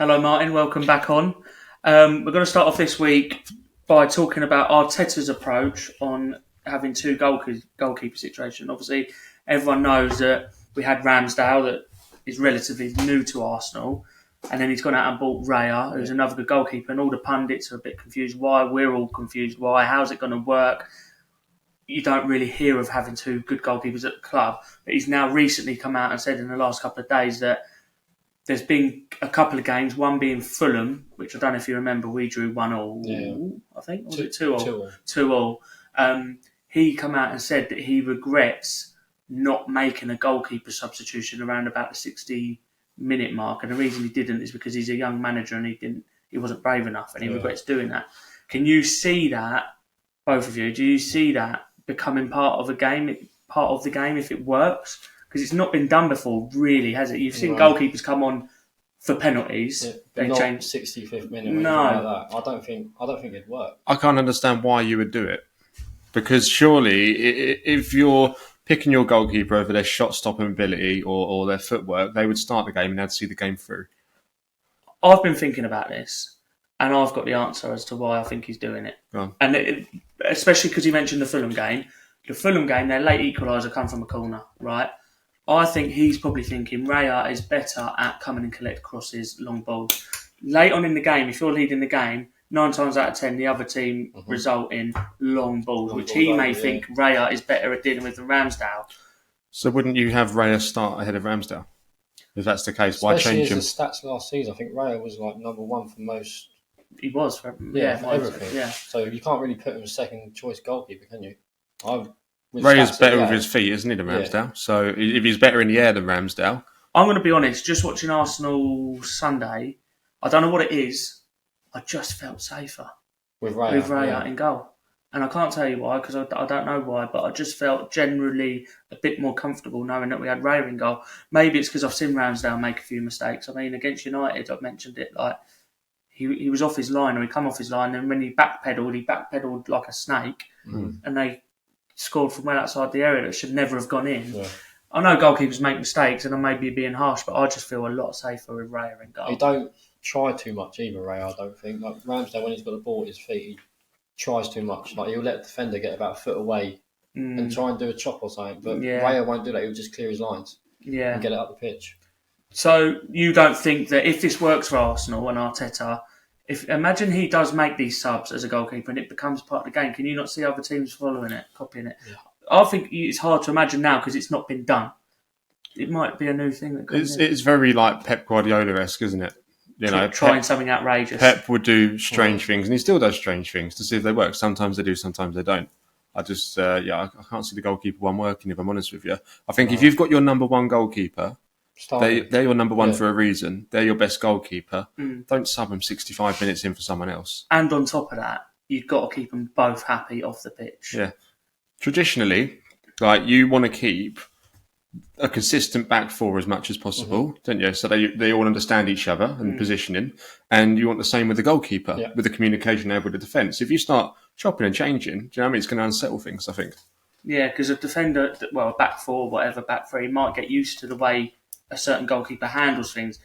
Hello, Martin. Welcome back on. We're going to start off this week by talking about Arteta's approach on having two goalkeeper situation. Obviously, everyone knows that we had Ramsdale, that is relatively new to Arsenal, and then he's gone out and bought Raya, who's another good goalkeeper, and all the pundits are a bit confused. Why? We're all confused. Why? How's it going to work? You don't really hear of having two good goalkeepers at the club, but he's now recently come out and said in the last couple of days that there's been a couple of games, one being Fulham, which I don't know if you remember, we drew 1-1, I think. Or was it 2-2? 2-2. He come out and said that he regrets not making a goalkeeper substitution around about the 60-minute mark. And the reason he didn't is because he's a young manager and he wasn't brave enough, and he regrets doing that. Can you see that, both of you, do you see that becoming part of the game if it works? Because it's not been done before, really, has it? You've seen goalkeepers come on for penalties. Yeah, they not change 65th minute or anything like that. I don't think it'd work. I can't understand why you would do it. Because surely, if you're picking your goalkeeper over their shot-stopping ability or their footwork, they would start the game and they'd see the game through. I've been thinking about this, and I've got the answer as to why I think he's doing it. And especially because you mentioned the Fulham game. The Fulham game, their late equaliser come from a corner, right? I think he's probably thinking Raya is better at coming and collect crosses, long balls. Late on in the game, if you're leading the game, 9 times out of 10, the other team result in long balls, which he may think Raya is better at dealing with than Ramsdale. So wouldn't you have Raya start ahead of Ramsdale? If that's the case, why change him? Especially as the stats last season, I think Raya was like number one for most. He was, for everything. Yeah. So you can't really put him as second choice goalkeeper, can you? Raya's better with his feet, isn't he, than Ramsdale? Yeah. So if he's better in the air than Ramsdale... I'm going to be honest, just watching Arsenal Sunday, I don't know what it is, I just felt safer with Raya in goal. And I can't tell you why, because I don't know why, but I just felt generally a bit more comfortable knowing that we had Raya in goal. Maybe it's because I've seen Ramsdale make a few mistakes. I mean, against United, I've mentioned it, like, he was off his line, or he come off his line, and when he backpedaled like a snake, and they scored from well outside the area that should never have gone in. Yeah. I know goalkeepers make mistakes, and I may be being harsh, but I just feel a lot safer with Raya in goal. He don't try too much either, Raya, I don't think. Like Ramsdale, when he's got the ball at his feet, he tries too much. Like he'll let the defender get about a foot away and try and do a chop or something, but Raya won't do that. He'll just clear his lines and get it up the pitch. So you don't think that if this works for Arsenal and Arteta, imagine he does make these subs as a goalkeeper and it becomes part of the game, can you not see other teams following it, copying it? Yeah. I think it's hard to imagine now because it's not been done. It might be a new thing that comes in. It's very like Pep Guardiola-esque, isn't it? Trying something outrageous. Pep would do strange things, and he still does strange things to see if they work. Sometimes they do, sometimes they don't. I just, I can't see the goalkeeper one working, if I'm honest with you. I think if you've got your number one goalkeeper, they're your number one for a reason. They're your best goalkeeper. Don't sub them 65 minutes in for someone else. And on top of that, you've got to keep them both happy off the pitch. Yeah. Traditionally, like you want to keep a consistent back four as much as possible, don't you? So they all understand each other and positioning. And you want the same with the goalkeeper, with the communication there with the defence. If you start chopping and changing, do you know what I mean? It's going to unsettle things, I think. Yeah, because a defender, a back four, whatever, back three, might get used to the way a certain goalkeeper handles things.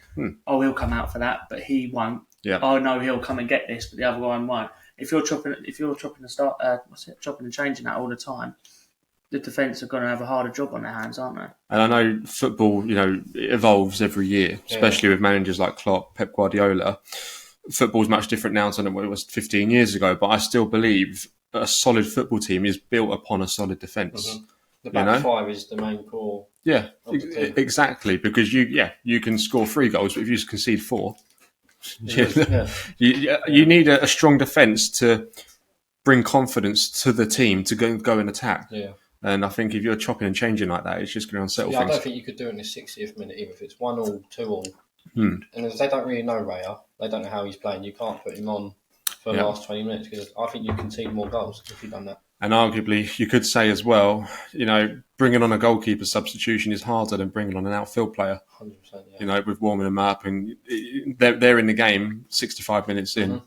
Oh, he'll come out for that, but he won't. Yeah. Oh no, he'll come and get this, but the other one won't. If you're chopping and changing that all the time, the defence are going to have a harder job on their hands, aren't they? And I know football, it evolves every year, especially with managers like Klopp, Pep Guardiola. Football's much different now than what it was 15 years ago, but I still believe a solid football team is built upon a solid defence. The back five is the main core. Yeah, exactly. Because you can score 3 goals, but if you concede 4, you need a strong defence to bring confidence to the team to go and attack. Yeah. And I think if you're chopping and changing like that, it's just going to unsettle things. I don't think you could do it in the 60th minute, even if it's 1-1, 2-1. And if they don't really know Raya, they don't know how he's playing. You can't put him on for the last 20 minutes because I think you concede more goals if you've done that. And arguably, you could say as well, bringing on a goalkeeper substitution is harder than bringing on an outfield player. 100%, yeah. With warming them up, and they're in the game 65 minutes in,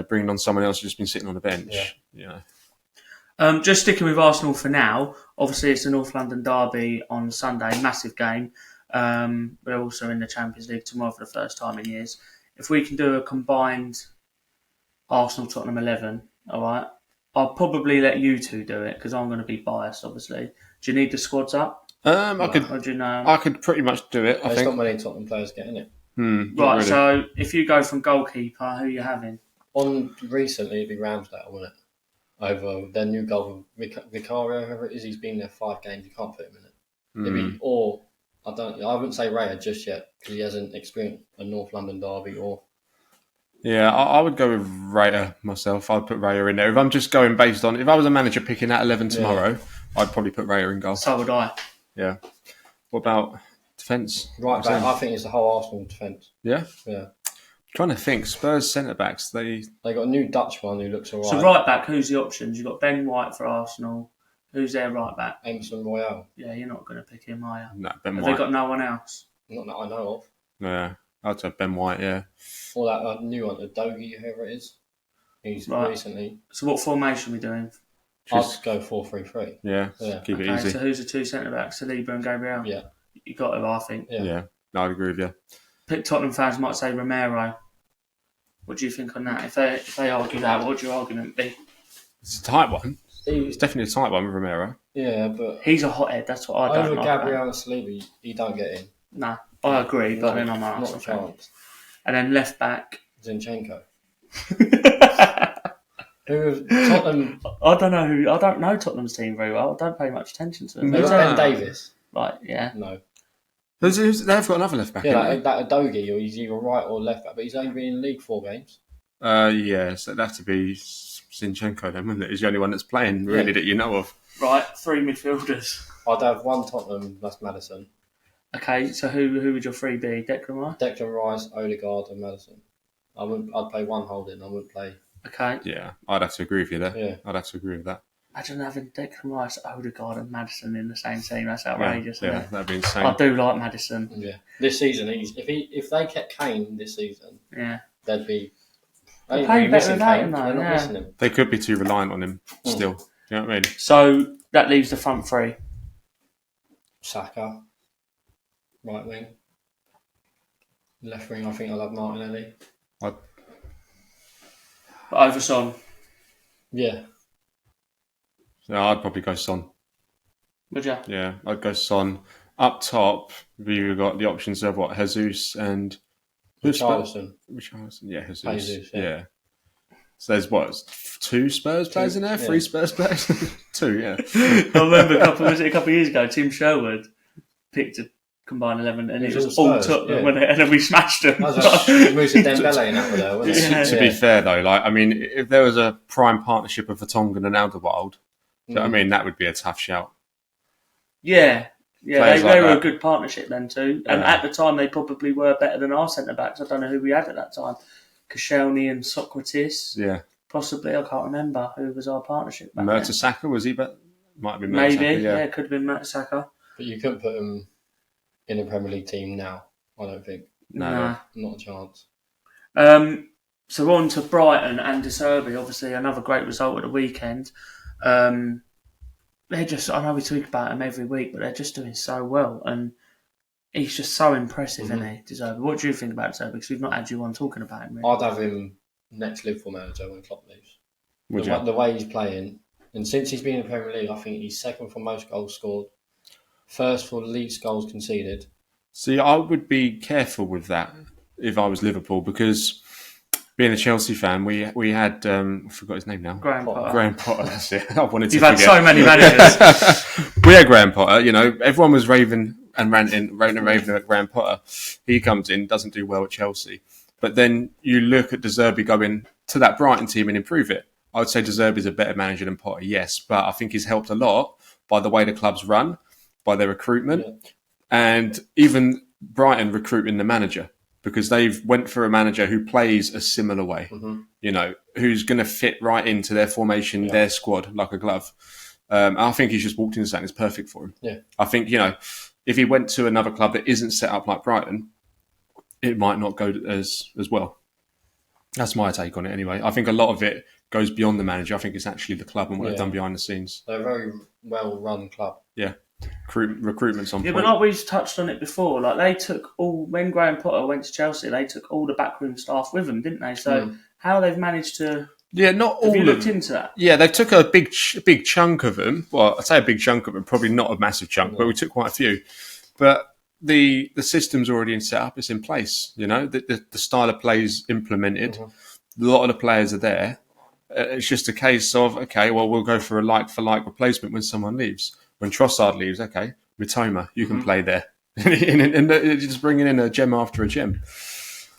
bringing on someone else who's just been sitting on the bench. Just sticking with Arsenal for now. Obviously, it's the North London derby on Sunday, massive game. We're also in the Champions League tomorrow for the first time in years. if we can do a combined Arsenal-Tottenham 11, all right, I'll probably let you two do it because I'm going to be biased, obviously. Do you need the squads up? I could. Or do you know? I could pretty much do it. There's not many Tottenham players getting it. Right, really. so if you go from goalkeeper, who are you having? On recently, it'd be Ramsdale, wouldn't it? Over their new goal, Vicario, whoever it is, he's been there 5 games. You can't put him in it. It'd be, or I wouldn't say Raya just yet because he hasn't experienced a North London derby or. Yeah, I would go with Raya myself. I'd put Raya in there. If I'm just going based on, if I was a manager picking that 11 tomorrow, I'd probably put Raya in goal. So would I. Yeah. What about defence? Right back, I think it's the whole Arsenal defence. Yeah? Yeah. Trying to think, Spurs centre-backs, they got a new Dutch one who looks alright. So right back, who's the options? You've got Ben White for Arsenal. Who's their right back? Emerson Royale. Yeah, you're not going to pick him, are you? No, Ben Have White. they got no one else? Not that I know of. Yeah, I'd say Ben White, yeah. Or that new one, Adogi, whoever it is. He's recently. So what formation are we doing? I'd go 4-3-3. Yeah, keep it easy. So who's the 2 centre-backs? Saliba and Gabriel? Yeah. You got to, I think. Yeah, no, I'd agree with you. Tottenham fans might say Romero. What do you think on that? If they argue that, what would your argument be? It's a tight one. It's definitely a tight one with Romero. Yeah, but he's a hothead. That's what I don't over like. Gabriel and Saliba, he don't get in. Nah, I agree, but then I'm not Arsenal a fan. chance. And then left back. Zinchenko. Who Tottenham? I don't know Tottenham's team very well. I don't pay much attention to them. There's Ben Davis. Right, yeah. No. They've got another left back. Yeah, that Adogi, or he's either right or left back, but he's only been in the league 4 games. Yeah, so that'd have to be Zinchenko then, wouldn't it? He's the only one that's playing really that you know of. Right, 3 midfielders. I'd have 1 Tottenham, that's Maddison. Okay, so who would your 3 be? Declan Rice? Declan Rice, Odegaard, and Maddison. I'd play 1 holding. I wouldn't play. Okay. Yeah, I'd have to agree with you there. Yeah. I'd have to agree with that. Imagine having Declan Rice, Odegaard, and Maddison in the same team. That's outrageous, isn't it? That'd be insane. I do like Maddison. Yeah. This season, if they kept Kane this season, they'd be. They're playing better without him, though. They're not missing him. They could be too reliant on him still. Do you know what I mean? So that leaves the front 3. Saka, right wing. Left wing, I think I'll have Martinelli. But over Son. Yeah. Yeah, I'd probably go Son. Would you? Yeah, I'd go Son. Up top, we've got the options of Jesus and Richarlison. Yeah, Jesus, yeah. So there's 2 Spurs players in there? 3 Spurs players? 2, yeah. I remember a couple of years ago, Tim Sherwood picked a combined 11 and it was all Tottenham, and then we smashed them. Musa Dembele in that there, wasn't it? To be fair though, if there was a prime partnership of Vertonghen and Alderweireld, do you know what I mean? That would be a tough shout. Yeah, Players they like were that. a good partnership then too. And at the time, they probably were better than our centre-backs. I don't know who we had at that time. Koscielny and Socrates. Yeah. Possibly, I can't remember who was our partnership back Mertesacker, was he? But might have been Maybe, Mertesacker, yeah, it could have been Mertesacker. But you couldn't put him in a Premier League team now, I don't think. No. Not a chance. So on to Brighton and De Zerbi, obviously another great result at the weekend. They're just, I know we talk about him every week, but they're just doing so well. And he's just so impressive, isn't he, De Zerbi? What do you think about De Zerbi? Because we've not had you on talking about him. Really. I'd have him next Liverpool manager when Klopp leaves. The way he's playing. And since he's been in the Premier League, I think he's second for most goals scored. First for least goals conceded. See, I would be careful with that if I was Liverpool, because being a Chelsea fan, we had I forgot his name now. Graham Potter. Graham Potter. That's it. I wanted to. You've had so many managers. We had Graham Potter. You know, everyone was raving and ranting at Graham Potter. He comes in, doesn't do well at Chelsea, but then you look at De Zerbi going to that Brighton team and improve it. I would say De Zerbi is a better manager than Potter, yes, but I think he's helped a lot by the way the club's run, by their recruitment, and even Brighton recruiting the manager, because they've went for a manager who plays a similar way, you know, who's going to fit right into their formation, their squad, like a glove. I think he's just walked into that and it's perfect for him. Yeah. I think, you know, if he went to another club that isn't set up like Brighton, it might not go as well. That's my take on it anyway. I think a lot of it goes beyond the manager. I think it's actually the club and what they've done behind the scenes. They're a very well-run club. Yeah. recruitment's on point. But like we've touched on it before, like they took when Graham Potter went to Chelsea, they took all the backroom staff with them, didn't they? So how they've managed to... Yeah, not all. Have you looked into that? Yeah, they took a big chunk of them. Well, I'd say a big chunk of them, probably not a massive chunk, but we took quite a few. But the system's already set up; it's in place. You know, the style of play is implemented. A lot of the players are there. It's just a case of okay, well, we'll go for a like for like replacement when someone leaves. When Trossard leaves, okay, Mitoma, you can play there, and just bringing in a gem after a gem.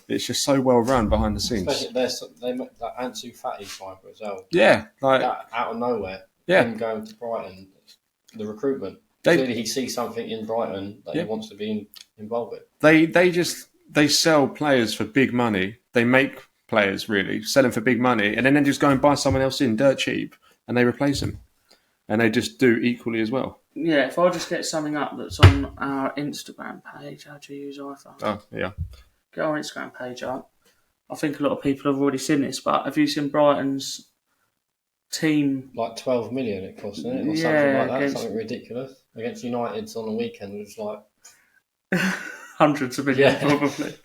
It's just so well run behind the scenes. Especially they make that Ansu Fati fibre as well. Yeah, like that out of nowhere. Yeah, him going to Brighton, the recruitment. Clearly, he sees something in Brighton that he wants to be involved with. They sell players for big money. They make players really sell them for big money, and then they just go and buy someone else in dirt cheap, and they replace them, and they just do equally as well. Yeah, if I just get something up that's on our Instagram page, how do you use iPhone? Oh yeah. Get our Instagram page up. I think a lot of people have already seen this, but have you seen Brighton's team? Like 12 million it cost, isn't it? Or something like that, something ridiculous. Against United's on the weekend, it was like... hundreds of millions, probably.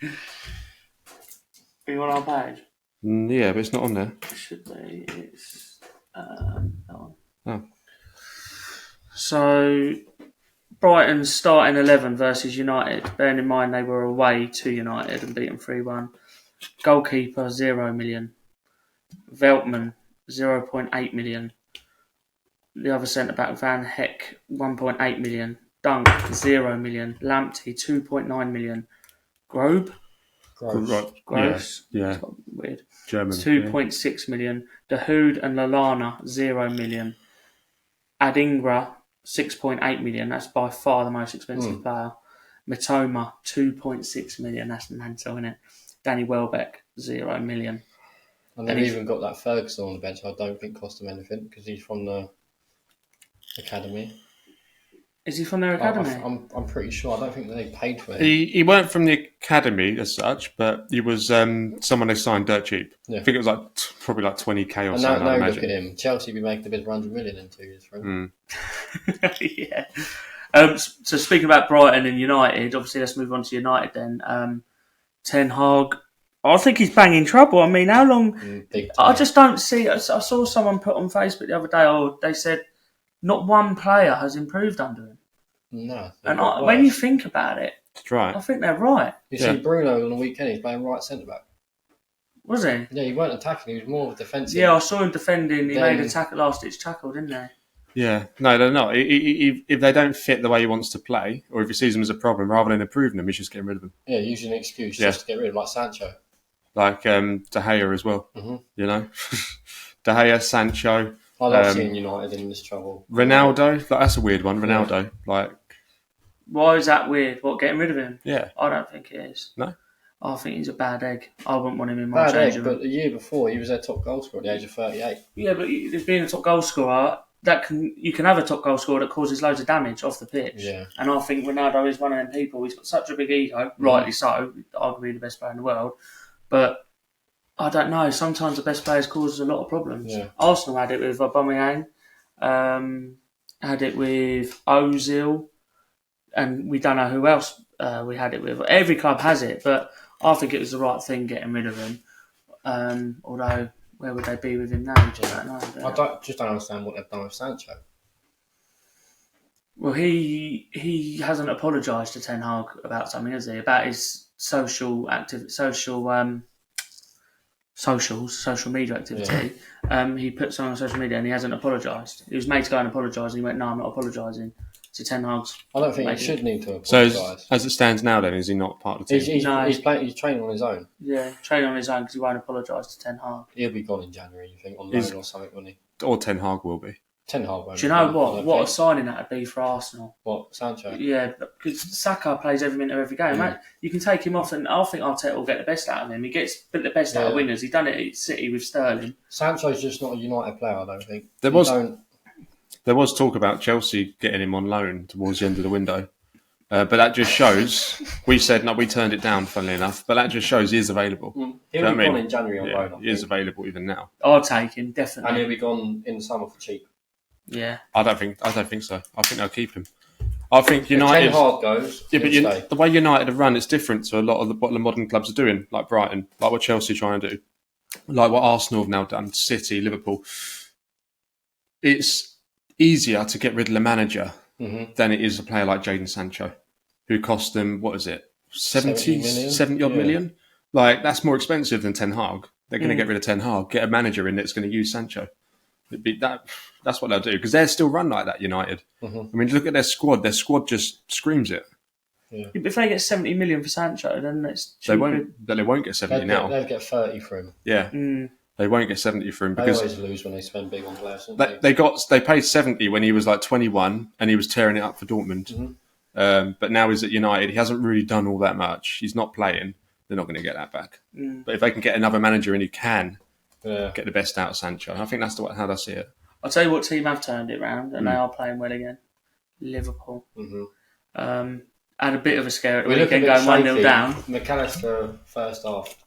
Are you on our page? Yeah, but it's not on there. It should be. It's... on. Oh. So... Brighton's starting 11 versus United. Bearing in mind they were away to United and beaten 3-1. Goalkeeper, 0 million. Veltman, 0.8 million. The other centre-back, Van Heck, 1.8 million. Dunk, 0 million. Lamptey, 2.9 million. Gross. Yeah. Weird. German. 2.6 million. De Hood and Lallana, 0 million. Adingra, 6.8 million. That's by far the most expensive player. Mitoma, 2.6 million. That's mental, isn't it? Danny Welbeck, 0 million. And they've even got that Ferguson on the bench. I don't think cost them anything because he's from the academy. Is he from their academy? I'm pretty sure. I don't think they paid for him. He weren't from the academy as such, but he was someone they signed dirt cheap. Yeah. I think it was probably like 20k or something. Now look at him. Chelsea will be making a bid for 100 million in 2 years for him. Yeah. So speaking about Brighton and United, obviously let's move on to United then. Ten Hag, I think he's banging trouble. I mean, how long? I just don't see. I saw someone put on Facebook the other day. They said not one player has improved under him. No. And when you think about it, that's right. I think they're right. You see Bruno on the weekend, he's playing right centre back. Was he? Yeah, he weren't attacking, he was more defensive. Yeah, I saw him defending. He made a last ditch tackle, didn't he? Yeah, no, they're not. If they don't fit the way he wants to play, or if he sees them as a problem, rather than improving them, he's just getting rid of them. Yeah, using an excuse just to get rid of, like Sancho. Like De Gea as well. Mm-hmm. You know? De Gea, Sancho. I love seeing United in this trouble. Ronaldo, that's a weird one. Ronaldo, why is that weird? What, getting rid of him? Yeah. I don't think it is. No? I think he's a bad egg. I wouldn't want him in my change room. But the year before, he was their top goal scorer at the age of 38. Yeah, but being a top goal scorer, you can have a top goal scorer that causes loads of damage off the pitch. Yeah. And I think Ronaldo is one of them people. He's got such a big ego, rightly so, arguably the best player in the world. But I don't know. Sometimes the best players cause a lot of problems. Yeah. Arsenal had it with Aubameyang, had it with Ozil, and we don't know who else we had it with. Every club has it, but I think it was the right thing getting rid of him. Although, where would they be with him now? I don't know. I just don't understand what they've done with Sancho. Well, he hasn't apologised to Ten Hag about something, has he? About his social media activity. Yeah. He put something on social media and he hasn't apologised. He was made to go and apologise and he went, no, I'm not apologising to Ten Hag's. I don't think he should need to apologise. So as it stands now then, is he not part of the team? He's training on his own. Yeah, training on his own because he won't apologise to Ten Hag. He'll be gone in January, you think, on loan or something, won't he? Or Ten Hag will be. Ten Hag won't. Do you know what? What a signing that would be for Arsenal. What, Sancho? Yeah, because Saka plays every minute of every game. Mate, you can take him off, and I think Arteta will get the best out of him. He gets the best out of winners. He done it at City with Sterling. Sancho's just not a United player, I don't think. There was talk about Chelsea getting him on loan towards the end of the window. But that just shows, we said, no, we turned it down, funnily enough, but that just shows he is available. He'll be gone in January on loan. He is available even now. I'll take him, definitely. And he'll be gone in the summer for cheap. Yeah. I don't think so. I think they'll keep him. I think United. Ten Hag goes. Yeah, but the way United have run, it's different to a lot of what the modern clubs are doing, like Brighton, like what Chelsea are trying to do, like what Arsenal have now done, City, Liverpool. It's easier to get rid of the manager than it is a player like Jadon Sancho, who cost them, what is it, 70 odd million? Like, that's more expensive than Ten Hag. They're going to get rid of Ten Hag, get a manager in that's going to use Sancho. That's what they'll do, because they're still run like that, United. I mean, look at their squad. Their squad just screams it. Yeah. If they get 70 million for Sancho, then it's cheaper. They won't get 70 now. They'll get 30 for him. Yeah. They won't get 70 for him because they always lose when they spend big on players. They paid 70 when he was like 21 and he was tearing it up for Dortmund. But now he's at United. He hasn't really done all that much. He's not playing. They're not going to get that back. But if they can get another manager and he can get the best out of Sancho, I think that's how they see it. I'll tell you what team have turned it round and they are playing well again. Liverpool. Had a bit of a scare at the weekend going 1-0 down. McAllister first half.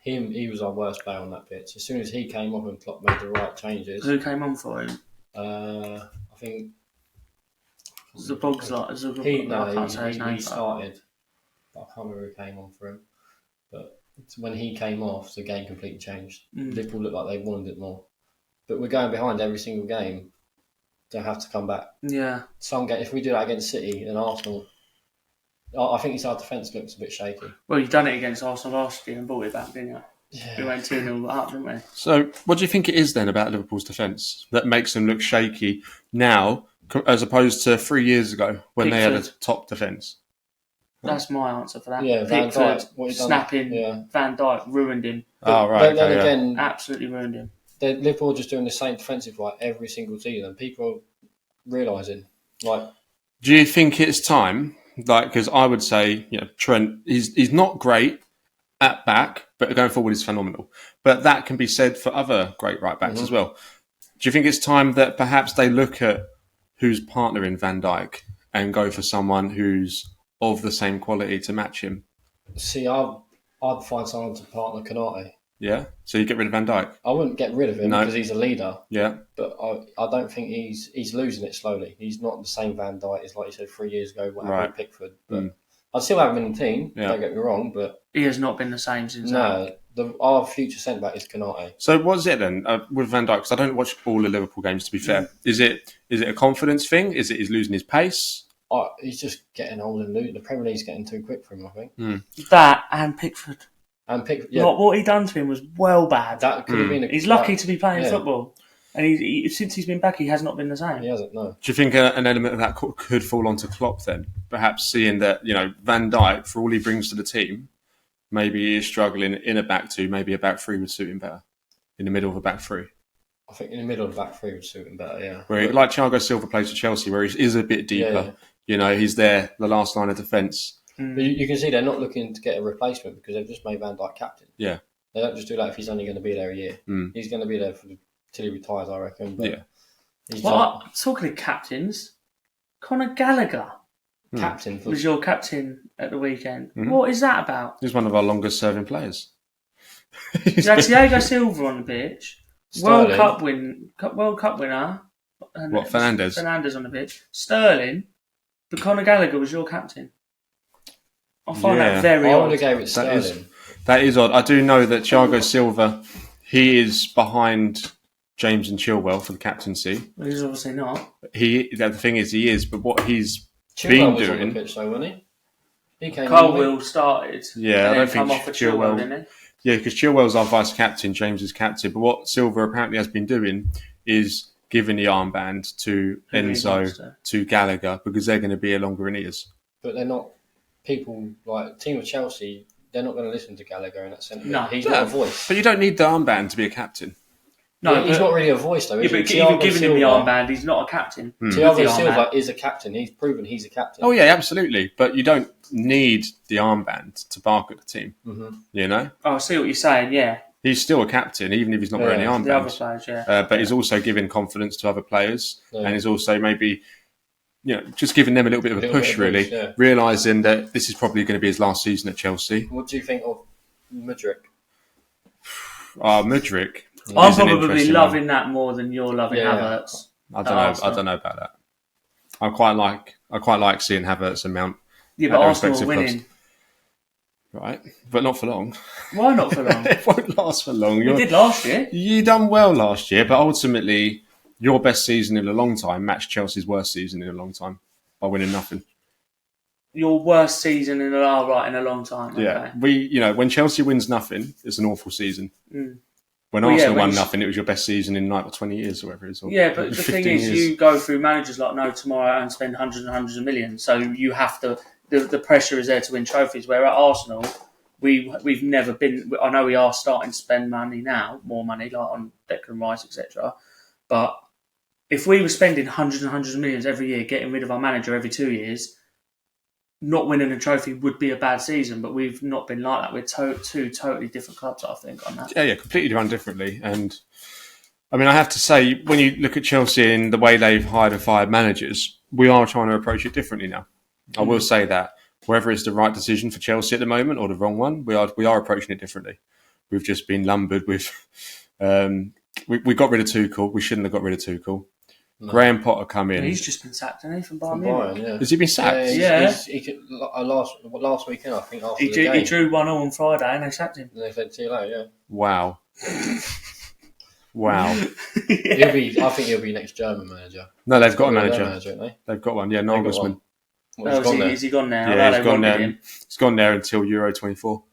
He was our worst player on that pitch. As soon as he came off and Klopp made the right changes. Who came on for him? I think Zabog's he started. But I can't remember who came on for him. But when he came off, the game completely changed. Liverpool looked like they wanted it more. But we're going behind every single game. They have to come back. Yeah. If we do that against City and Arsenal, I think our defence looks a bit shaky. Well, you've done it against Arsenal last year and brought it back, didn't you? Yeah. We went 2-0 up, didn't we? So, what do you think it is then about Liverpool's defence that makes them look shaky now, as opposed to 3 years ago when they had a top defence? That's my answer for that. Yeah, Pickford snapping. Van Dijk ruined him. Right. Then again, absolutely ruined him. Liverpool are just doing the same defensive like every single season, and people are realising. Do you think it's time? Because I would say, Trent, he's not great at back, but going forward is phenomenal. But that can be said for other great right backs as well. Do you think it's time that perhaps they look at who's partnering Van Dijk and go for someone who's of the same quality to match him? See, I'd find someone to partner Konate. Yeah? So you get rid of Van Dijk? I wouldn't get rid of him because he's a leader. Yeah. But I don't think he's losing it slowly. He's not the same Van Dijk as, like you said, 3 years ago, what happened with Pickford. But I'd still have him in the team, don't get me wrong, but... He has not been the same since our future centre-back is Konate. So what's it then with Van Dijk? Because I don't watch all the Liverpool games, to be fair. Is it a confidence thing? Is it he's losing his pace? He's just getting old and loose. The Premier League's getting too quick for him, I think. That and Pickford. Yeah. What he done to him was well bad. That could have been. He's lucky to be playing football, and since he's been back, he has not been the same. He hasn't. No. Do you think an element of that could fall onto Klopp then? Perhaps seeing that Van Dijk, for all he brings to the team, maybe he is struggling in a back two. Maybe a back three would suit him better. In the middle of a back three. I think in the middle of the back three would suit him better. Yeah. Like Thiago Silva plays for Chelsea, where he is a bit deeper. Yeah. He's there, the last line of defence. But you can see they're not looking to get a replacement because they've just made Van Dijk captain. Yeah. They don't just do that if he's only going to be there a year. He's going to be there till he retires, I reckon. But talking of captains, Conor Gallagher. Captain was your captain at the weekend. What is that about? He's one of our longest serving players. You had Thiago Silva on the pitch. World Cup winner. What, Fernandes? Fernandes on the pitch. Sterling. But Conor Gallagher was your captain. I find that very odd. I would have gave it Sterling. That is odd. I do know that Thiago Silva, he is behind James and Chilwell for the captaincy. Well, he's obviously not. The thing is, he is. But what he's Chilwell been doing... was on the pitch, though, wasn't he? Colwill started. Yeah, I don't think Chilwell, didn't he? Yeah, because Chilwell's our vice captain, James is captain. But what Silva apparently has been doing is giving the armband to Enzo, to Gallagher, because they're going to be here longer than he is. But they're not people like team of Chelsea. They're not going to listen to Gallagher in that sense. No, he's not a voice. But you don't need the armband to be a captain. No, he's not really a voice though. But even giving him the armband, he's not a captain. Thiago Silva is a captain. He's proven he's a captain. Oh yeah, absolutely. But you don't need the armband to bark at the team. Oh, I see what you're saying. Yeah, he's still a captain, even if he's not wearing the armband. The other players, but he's also giving confidence to other players, and he's also maybe, just giving them a little bit of a push, really, realising that this is probably going to be his last season at Chelsea. What do you think of Mudryk? Mudryk. I'm probably loving that more than you're loving Havertz. I don't know about that. I quite like seeing Havertz and Mount. Yeah, but Arsenal are winning. Right, but not for long. Why not for long? It won't last for long. We did last year. You done well last year, but ultimately, your best season in a long time matched Chelsea's worst season in a long time by winning nothing. Your worst season in a long time. Okay. Yeah, when Chelsea wins nothing, it's an awful season. When Arsenal won nothing, it was your best season in 20 years or whatever it is. Yeah, but the thing is, you go through managers like No Tomorrow and spend hundreds and hundreds of millions, so you have to. The pressure is there to win trophies. Where at Arsenal, we've never been. I know we are starting to spend money now, more money, like on Declan Rice, etc. But if we were spending hundreds and hundreds of millions every year, getting rid of our manager every 2 years, not winning a trophy would be a bad season. But we've not been like that. We're two totally different clubs, I think, on that. Yeah, completely run differently. And I mean, I have to say, when you look at Chelsea and the way they've hired and fired managers, we are trying to approach it differently now. I will say that whether it's the right decision for Chelsea at the moment or the wrong one, we are approaching it differently. We've just been lumbered with. We got rid of Tuchel. We shouldn't have got rid of Tuchel. No. Graham Potter come in. He's just been sacked, hasn't he, from Bayern Munich? Yeah. Has he been sacked? Yeah. Last weekend, I think. After he drew 1-0 on Friday, and they sacked him. And they said, "See you later." Yeah. Wow. Wow. I think he'll be next German manager. No, they've got a manager. They? They've got one. Yeah, Nagelsmann. Is he gone now? Yeah, he's gone there. He's gone there until Euro 24.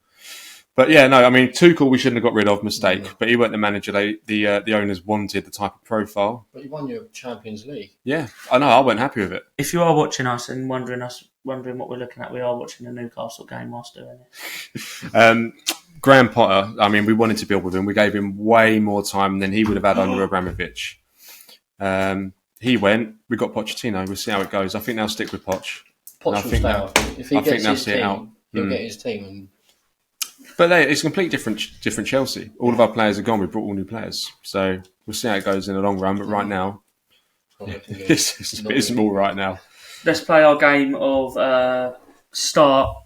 But yeah, no, I mean, Tuchel we shouldn't have got rid of, mistake. But he weren't the manager. The owners wanted the type of profile. But he won your Champions League. Yeah, I know. I weren't happy with it. If you are watching us and wondering what we're looking at, we are watching the Newcastle game whilst doing it. Graham Potter, I mean, we wanted to build with him. We gave him way more time than he would have had under Abramovich. He went. We got Pochettino. We'll see how it goes. I think they'll stick with Poch. Poch will stay. If he gets his team, he'll get his team. But it's a completely different Chelsea. All of our players are gone. We brought all new players. So we'll see how it goes in the long run. But right now, it's all right now. Let's play our game of start,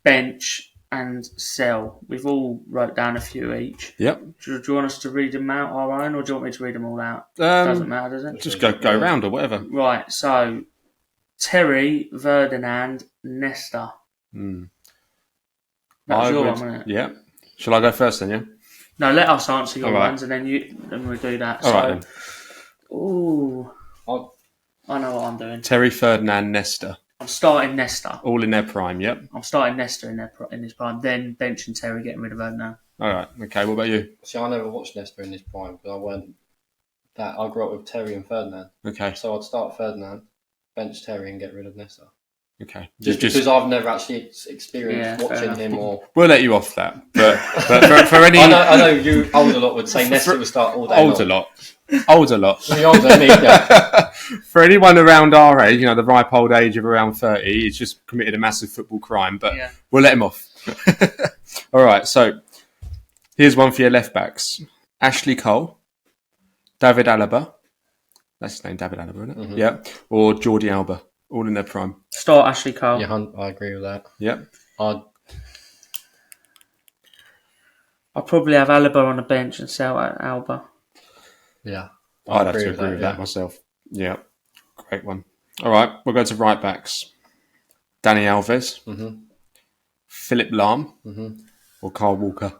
bench, and sell. We've all wrote down a few each. Yep. Do you want us to read them out our own, or do you want me to read them all out? Doesn't matter, does it? Just go round or whatever. Right. So, Terry, Ferdinand, Nesta. That's your one, wasn't it? Yeah. Shall I go first then? Yeah. No, let us answer your ones, and then we'll do that. All right. Ooh. I know what I'm doing. Terry, Ferdinand, Nesta. I'm starting Nesta. All in their prime, yep. I'm starting Nesta in his prime, then benching Terry, getting rid of Ferdinand. All right. Okay. What about you? See, I never watched Nesta in his prime because I weren't that. I grew up with Terry and Ferdinand. Okay. So I'd start Ferdinand, bench Terry, and get rid of Nesta. Okay. Just because I've never actually experienced watching him or... We'll let you off that. But for any... I know you older lot would say Nesta would start all day Older lot. Older lot. Older than me, yeah. For anyone around our age, the ripe old age of around 30, he's just committed a massive football crime, but we'll let him off. All right, so here's one for your left-backs. Ashley Cole, David Alaba. That's his name, David Alaba, isn't it? Mm-hmm. Yeah. Or Jordi Alba. All in their prime. Start Ashley Cole. Yeah, I agree with that. Yep. I'll probably have Alaba on the bench and sell Alba. Yeah. I'd have to agree with that myself. Yeah. Great one. All right, we'll go to right backs. Dani Alves. Mm-hmm. Philip Lahm. Or Kyle Walker.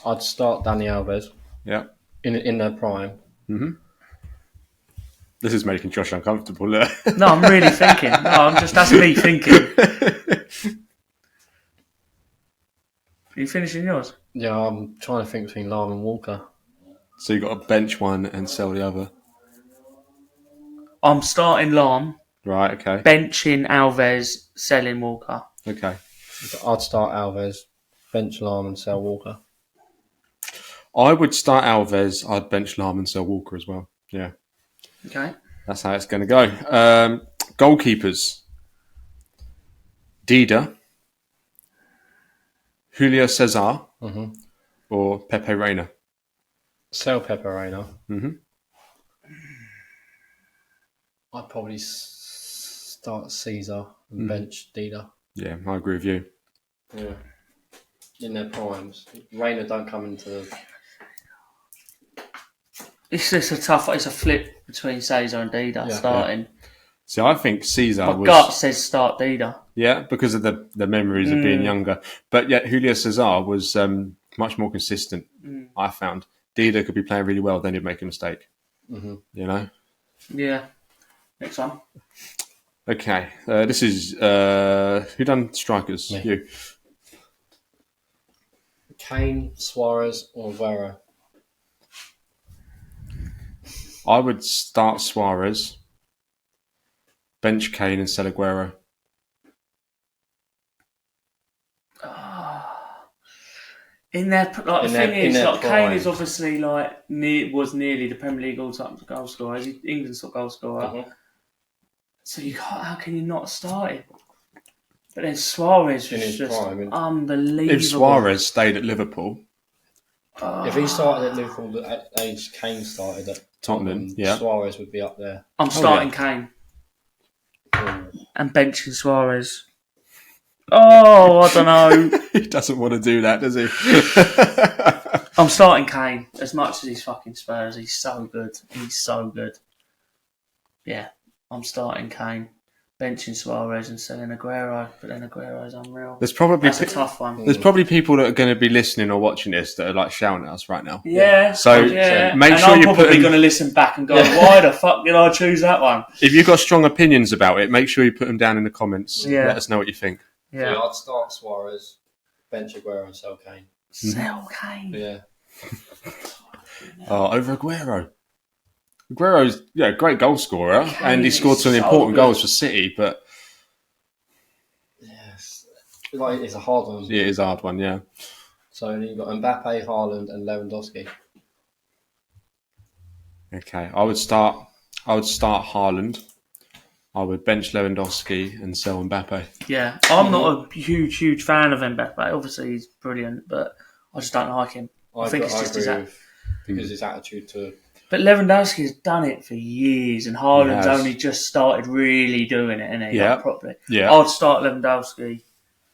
I'd start Dani Alves. Yeah. In their prime. Mm-hmm. This is making Josh uncomfortable. No, I'm really thinking. That's me thinking. Are you finishing yours? Yeah, I'm trying to think between Lahm and Walker. So you've got to bench one and sell the other. I'm starting Lahm. Right, okay. Benching Alves, selling Walker. Okay. I'd start Alves, bench Lahm and sell Walker. I would start Alves, I'd bench Lahm and sell Walker as well. Yeah. Okay. That's how it's going to go. Goalkeepers. Dida. Julio Cesar. Or Pepe Reina. Sell Pepe Reina. I'd probably start Caesar and bench Dida. Yeah, I agree with you. Yeah. In their primes. Reina don't come into the... It's a flip between Caesar and Dida starting. See, I think Caesar My gut says start Dida. Yeah, because of the memories of being younger. But yet Julio César was much more consistent, I found. Dida could be playing really well, then he'd make a mistake. Mm-hmm. You know? Yeah. Next one. Okay. This is... who done strikers? Me. You. Kane, Suarez, or Vera? I would start Suarez, bench Kane and sell Aguero. In their Kane is obviously was nearly the Premier League all-time goal scorer. He's England's top goal scorer. Mm-hmm. So how can you not start him? But then Suarez was just unbelievable. If Suarez stayed at Liverpool, if he started at Liverpool at age Kane started at Tottenham, Suarez would be up there. I'm starting Kane and benching Suarez. Oh, I don't know. He doesn't want to do that, does he? I'm starting Kane as much as he's fucking Spurs. He's so good. He's so good. Yeah, I'm starting Kane, benching Suarez and selling Aguero. But then Aguero's unreal. That's a tough one. There's probably people that are going to be listening or watching this that are like shouting at us right now. Yeah. So make sure I'm you're probably going to listen back and go, why the fuck did I choose that one? If you've got strong opinions about it, make sure you put them down in the comments. Yeah. Let us know what you think. Yeah, I'd start Suarez, bench Aguero and sell Kane. Sell Kane? Yeah. Over Aguero. Aguero's great goal scorer, and he scored some important goals for City, but... Yes. It's a hard one. Yeah, it is a hard one, yeah. So you've got Mbappe, Haaland and Lewandowski. Okay, I would start Haaland. I would bench Lewandowski and sell Mbappe. Yeah, I'm not a huge fan of Mbappe. Obviously, he's brilliant, but I just don't like him. I think it's just his attitude to... But Lewandowski has done it for years, and Haaland's only just started really doing it, isn't he? Yeah. Properly. Yeah. I'd start Lewandowski,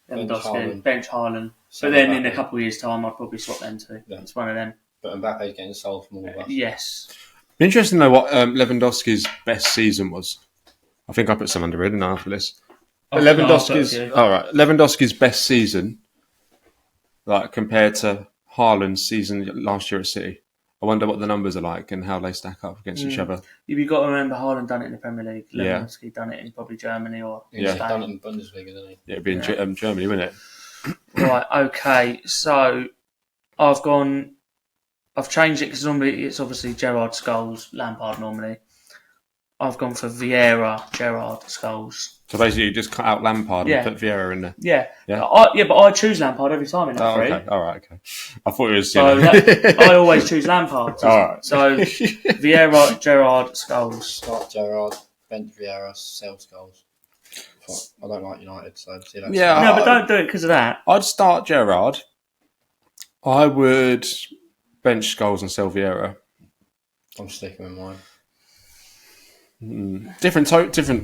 bench Haaland. But then in a couple of years' time, I'd probably swap them two. Yeah. It's one of them. But Mbappe's getting sold from all of us. Yes. Interesting to know what Lewandowski's best season was. I think I put some under it, didn't I, for this? Lewandowski's best season, like compared to Haaland's season last year at City. I wonder what the numbers are like and how they stack up against each other. You've got to remember Haaland done it in the Premier League. Lewandowski done it in probably Germany or Spain. Done it in Bundesliga, didn't he? Yeah, it'd be in Germany, wouldn't it? Right, okay. So I've changed it because normally it's obviously Gerrard, Scholes, Lampard normally. I've gone for Vieira, Gerrard, Scholes. So basically you just cut out Lampard and put Vieira in there? Yeah. But I choose Lampard every time in that three. Okay. All right, okay. I thought it was... I always choose Lampard. All right. So Vieira, Gerrard, Scholes. Start Gerrard, bench Vieira, sell Scholes. I don't like United, so see that. Yeah. No, but don't do it because of that. I'd start Gerrard. I would bench Scholes and sell Vieira. I'm sticking with mine. Different.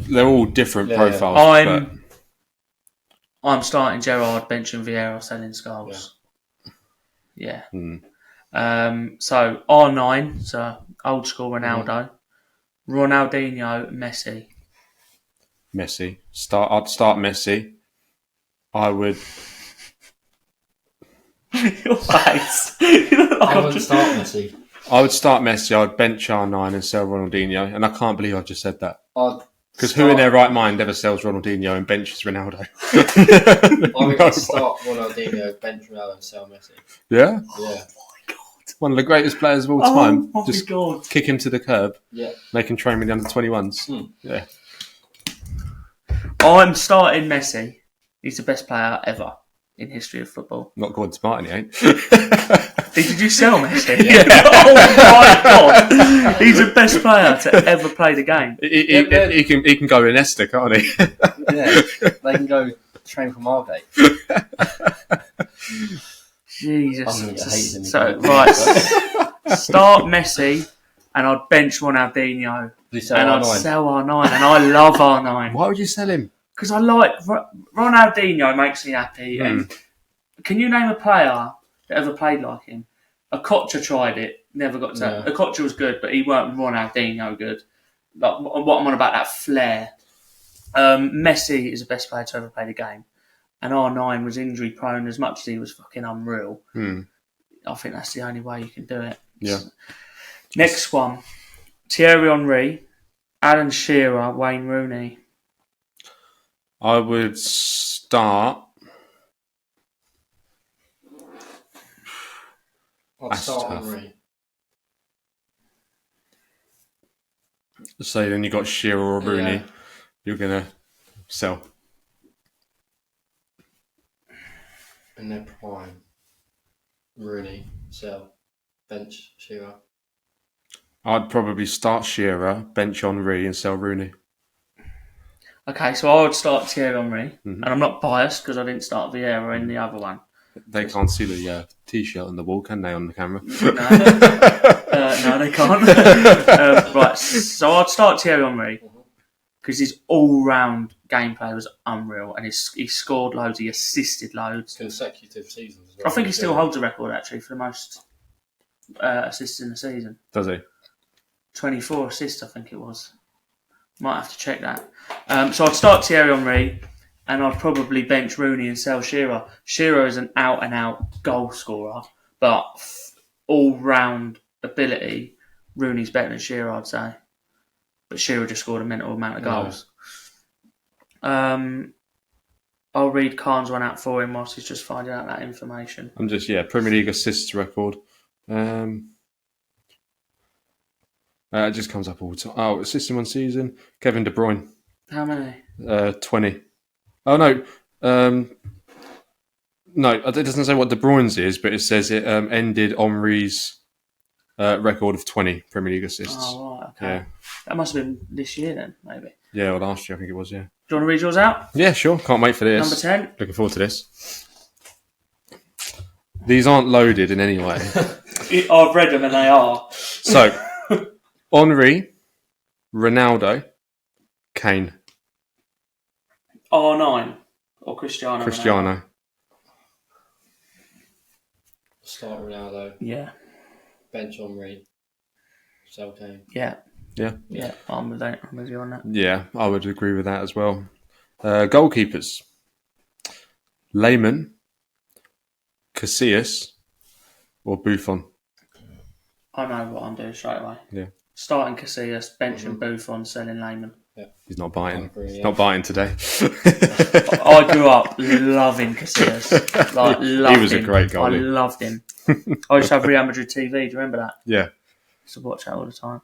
They're all different profiles. I'm starting Gerrard, benching Vieira, selling Scholes. Yeah. So R9, so old school Ronaldo, Ronaldinho, Messi. I'd start Messi. I would. Your face. I wouldn't start Messi. I would start Messi, I would bench R9 and sell Ronaldinho, and I can't believe I just said that. Because who in their right mind ever sells Ronaldinho and benches Ronaldo? I would start Ronaldinho, bench Ronaldo and sell Messi. Yeah? Yeah. Oh my God. One of the greatest players of all time. Oh my God. Kick him to the curb. Yeah. Make him train with the under-21s. Yeah. I'm starting Messi. He's the best player ever in history of football. Not Gordon Spartan, he ain't. Did you sell Messi? Yeah. Oh my God! He's the best player to ever play the game. He can go in Esther, can't he? Yeah, they can go train from Margate. Jesus. So right, start Messi, and I'd bench Ronaldinho, and I'd sell R9, and I love R9. Why would you sell him? Because I like Ronaldinho, makes me happy. And can you name a player that ever played like him? Okocha tried it, never got to. Okocha was good, but he weren't Ronaldinho good. like what I'm on about, that flair. Messi is the best player to ever play the game, and R9 was injury prone as much as he was fucking unreal. I think that's the only way you can do it. Yeah. Next one, Thierry Henry, Alan Shearer, Wayne Rooney. I would start. I'd start Henry. So then you got Shearer or Rooney. Yeah. You're gonna sell. In their prime, Rooney, sell, bench Shearer. I'd probably start Shearer, bench Henry, and sell Rooney. Okay, so I would start Thierry Henry, and I'm not biased because I didn't start Vieira in the other one. They can't see the T-shirt on the wall, can they, on the camera? No, they can't. Right, so I'd start Thierry Henry because his all-round gameplay was unreal, and he scored loads, he assisted loads. Consecutive seasons as well. I think he still holds the record, actually, for the most assists in the season. Does he? 24 assists, I think it was. Might have to check that. So I'd start Thierry Henry, and I'd probably bench Rooney and sell Shearer. Shearer is an out-and-out goal scorer, but all-round ability, Rooney's better than Shearer, I'd say. But Shearer just scored a mental amount of goals. I'll read Khan's one out for him whilst he's just finding out that information. I'm just, Premier League assists record. It just comes up all the time. Oh, assists in one season. Kevin De Bruyne. How many? 20. Oh, no. No, it doesn't say what De Bruyne's is, but it says it ended Henry's record of 20 Premier League assists. Oh, right, okay. Yeah. That must have been this year then, maybe. Yeah, or last year, I think it was, yeah. Do you want to read yours out? Yeah, sure. Can't wait for this. Number 10. Looking forward to this. These aren't loaded in any way. I've read them and they are. So, Henry, Ronaldo, Kane. R9 or Cristiano? Cristiano. Start Ronaldo. Yeah. Bench Henry. Sell Kane. Yeah. Yeah. I'm with you on that. Yeah, I would agree with that as well. Goalkeepers. Lehmann, Casillas, or Buffon. I know what I'm doing straight away. Yeah. Starting Casillas, benching Buffon, selling Lehmann. Yeah. He's not biting. Agree, He's not biting today. I grew up loving Casillas. He was a great goalie. I loved him. I used to have Real Madrid TV. Do you remember that? Yeah. I used to watch that all the time.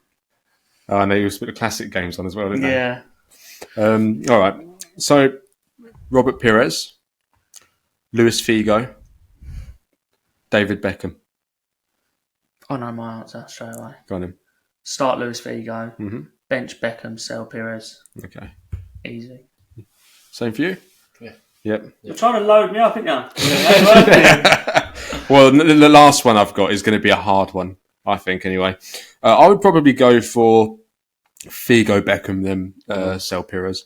Oh, I know you used to put the classic games on as well, didn't they? Yeah. All right. So, Robert Pires, Luis Figo, David Beckham. I know my answer straight away. Go on him. Start Luis Figo. Mm-hmm. Bench Beckham, sell Pires. Okay. Easy. Same for you? Yeah. Yep. You're trying to load me up, aren't you? Well, the last one I've got is going to be a hard one, I think, anyway. I would probably go for Figo, Beckham, then sell Pires.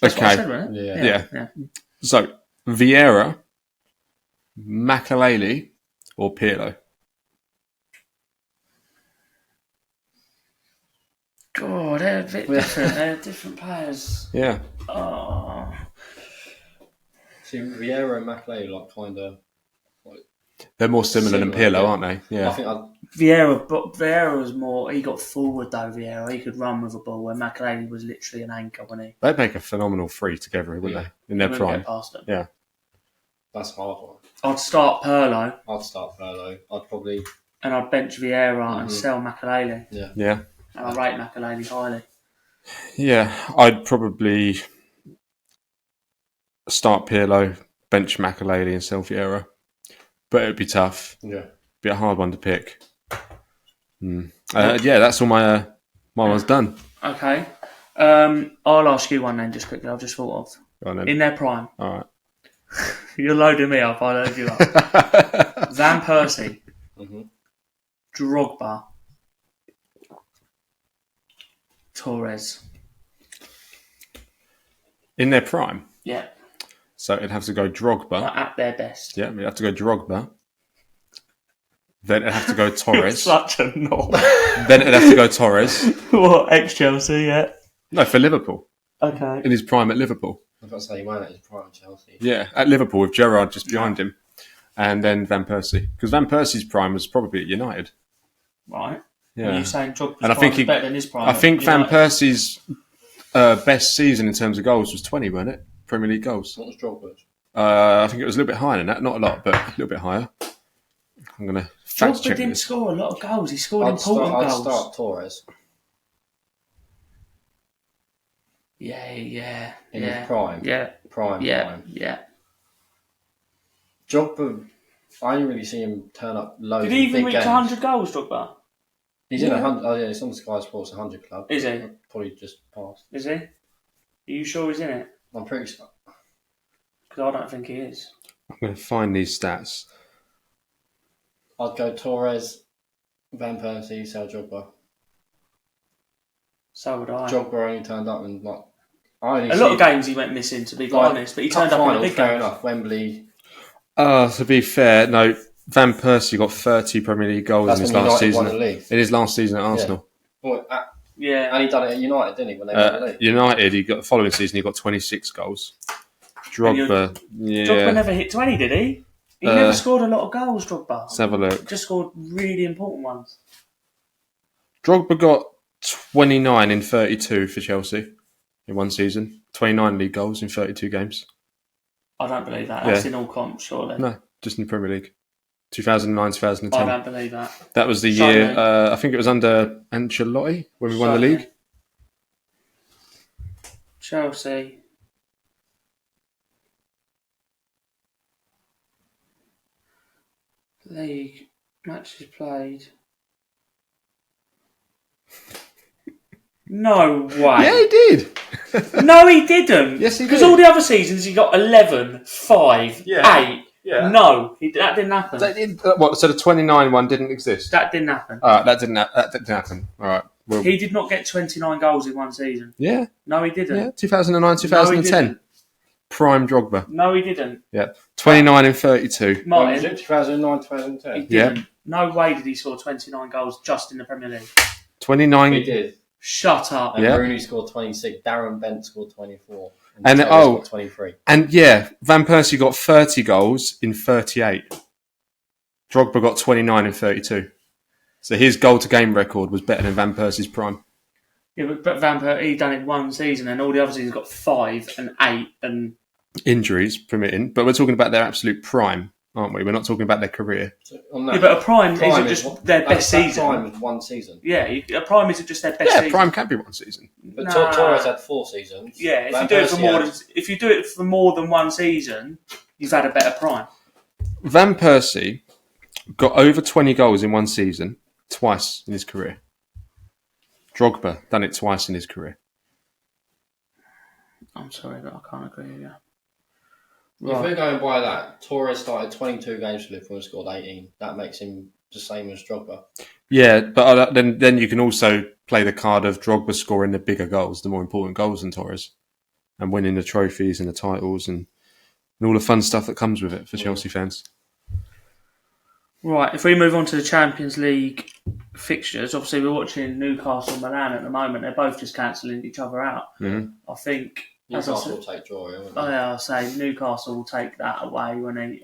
That's what I said, wasn't it? Yeah. So, Vieira, Makelele, or Pirlo? God, they're a bit different. They're different players. Yeah. Oh. See, Vieira and Makelele kind of... They're more similar than Pirlo, aren't they? Yeah. I think Vieira was more... He got forward, though, Vieira. He could run with a ball, where Makelele was literally an anchor, wasn't he? They'd make a phenomenal three together, wouldn't they? In their prime. Get past them. Yeah. That's a hard one. I'd start Pirlo. I'd probably... And I'd bench Vieira and sell Makelele. Yeah. And I rate Makelele highly. Yeah, I'd probably start Pirlo, bench Makelele and sell Vieira. But it'd be tough. Yeah. Be a hard one to pick. That's all my one's done. Okay. I'll ask you one then, just quickly. I've just thought of. Go on then. In their prime. All right. You're loading me up. I load you up. Van Persie. Drogba. Torres. In their prime? Yeah. So it'd have to go Drogba. At their best. Yeah, it'd have to go Drogba. Then it'd have to go Torres. Such a knob. Then it'd have to go Torres. What, ex-Chelsea, yeah? No, for Liverpool. Okay. In his prime at Liverpool. I was about to say, he won't at his prime at Chelsea. Yeah, at Liverpool with Gerrard just behind him. And then Van Persie. Because Van Persie's prime was probably at United. Right. Yeah. Are you saying Drogba's And I think prime was better than his prime? I think at Van United? Persie's best season in terms of goals was 20, wasn't it? Premier League goals. What was Drogba's? I think it was a little bit higher than that. Not a lot, but a little bit higher. I'm going to fact Drogba check didn't this. score a lot of goals. He scored I'd important goals. start Torres. Yeah. In his prime. Yeah. Prime. Yeah. Drogba, I only really see him turn up loads Did he of even big reach games. 100 goals, Drogba? He's in 100. Oh yeah, it's on the Sky Sports 100 club. Is he? Probably just passed. Is he? Are you sure he's in it? I'm pretty sure. Because I don't think he is. I'm going to find these stats. I'd go Torres, Van Persie, sell Drogba. So would I. Drogba only turned up in like A lot of games he went missing, to be quite honest, but he turned up in a big fair game. enough. Wembley. To be fair, no. Van Persie got 30 Premier League goals That's in his when last United season. won the league. In his last season at Arsenal. Yeah. And he done it at United, didn't he? When they won the league. United, he got the following season. He got 26 goals. Drogba, Drogba never hit 20, did he? He never scored a lot of goals, Drogba. Let's have a look. Just scored really important ones. Drogba got 29 in 32 for Chelsea in one season. 29 league goals in 32 games. I don't believe that. That's in all comps, surely. No, just in the Premier League. 2009, 2010. I don't believe that. That was the year, I think it was under Ancelotti when we won the league. Chelsea. League matches played. No way. Yeah, he did. No, he didn't. Yes, he did. Because all the other seasons he got 11, 5, 8. Yeah. No, that didn't happen. So the 29 one didn't exist? That didn't happen. That didn't happen. All right. Well, He did not get 29 goals in one season. yeah. No, he didn't. Yeah, 2009, 2010. didn't. Prime Drogba. No, he didn't. Yeah. 29 and 32. Martin, 2009, he 2010. didn't. No way did he score 29 goals just in the Premier League. 29. He did. Shut up. And Yeah. Rooney scored 26. Darren Bent scored 24. And Terry oh, scored 23. And yeah, Van Persie got 30 goals in 38. Drogba got 29 in 32. So his goal to game record was better than Van Persie's prime. Yeah, but Van Persie, he done it one season, and all the other seasons got 5 and 8 and Injuries permitting, but we're talking about their absolute prime, aren't we? We're not talking about their career. So, on that, yeah, but a prime isn't is just their best season. Prime is one season. Yeah, a prime isn't just their best Yeah, season. prime can be one season. But Nah. Torres had 4 seasons. Yeah, Van if you do it Persie for more than one season, you've had a better prime. Van Persie got over 20 goals in one season twice in his career. Drogba done it twice in his career. I'm sorry, but I can't agree with you. If we're going by that, Torres started 22 games for Liverpool and scored 18. That makes him the same as Drogba. Yeah, but then you can also play the card of Drogba scoring the bigger goals, the more important goals than Torres, and winning the trophies and the titles and all the fun stuff that comes with it for Chelsea fans. Right, if we move on to the Champions League fixtures, obviously we're watching Newcastle Milan at the moment. They're both just cancelling each other out. Mm-hmm. I think Newcastle will take draw, won't they? I'll say Newcastle will take that away when they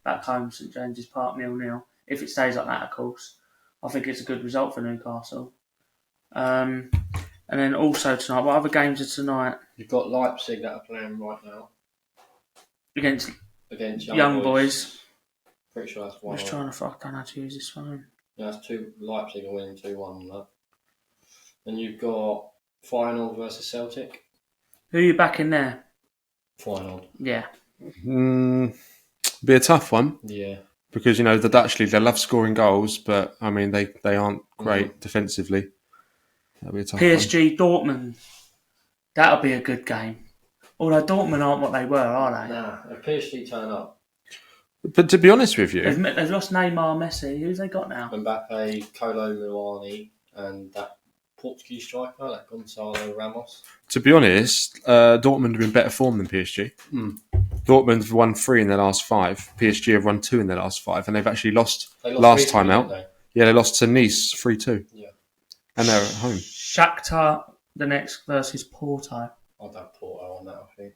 back home St James's Park 0-0. If it stays like that, of course, I think it's a good result for Newcastle. And then also tonight, what other games are tonight? You've got Leipzig that are playing right now Against Young Boys. Pretty sure that's I'm 1. just trying to I don't know how to use this phone. Yeah, that's 2. Leipzig are winning 2-1 on that. Then you've got Feyenoord versus Celtic. Who are you backing there? Feyenoord. Yeah. Be a tough one. Yeah. Because, the Dutch league, they love scoring goals, but, I mean, they aren't great defensively. That'll be a tough PSG Dortmund. That'll be a good game. Although Dortmund aren't what they were, are they? Nah, if PSG turn up, one. But to be honest with you... They've lost Neymar, Messi. Who's they got now? Mbappe, Kolo Muani, and that Portuguese striker, that Gonçalo Ramos. To be honest, Dortmund have been better form than PSG. Dortmund have won 3 in their last 5. PSG have won 2 in their last 5, and they've actually lost They last time 3-3, out. didn't Yeah, they lost to Nice 3-2. Yeah. And they're at home. Shakhtar the next versus Porto. I'd have Porto on that, I think.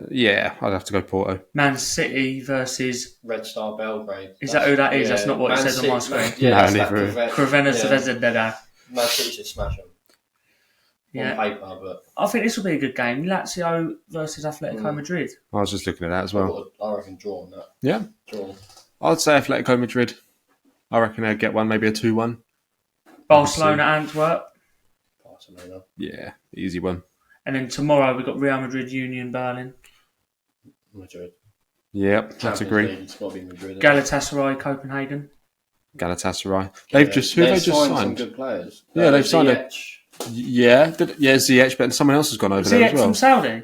Yeah, I'd have to go Porto. Man City versus Red Star Belgrade. Is that who that is? Yeah. That's not what it says on my screen. Yeah, No, that's neither. Crvena yeah. Zvezda. Man City should smash them. Yeah. On paper, but I think this will be a good game. Lazio versus Atletico Madrid. I was just looking at that as well. I reckon draw on that. Yeah. Draw. I'd say Atletico Madrid. I reckon they'd get one, maybe a 2-1. Barcelona Antwerp. Barcelona. Yeah, easy one. And then tomorrow we've got Real Madrid Union Berlin. Madrid. Yep, that's agreed. It's got to be Madrid. Galatasaray Copenhagen. Galatasaray. They've just signed? Some good players. Yeah, they've signed Ziyech, but someone else has gone over there as Ziyech well. from Saudi?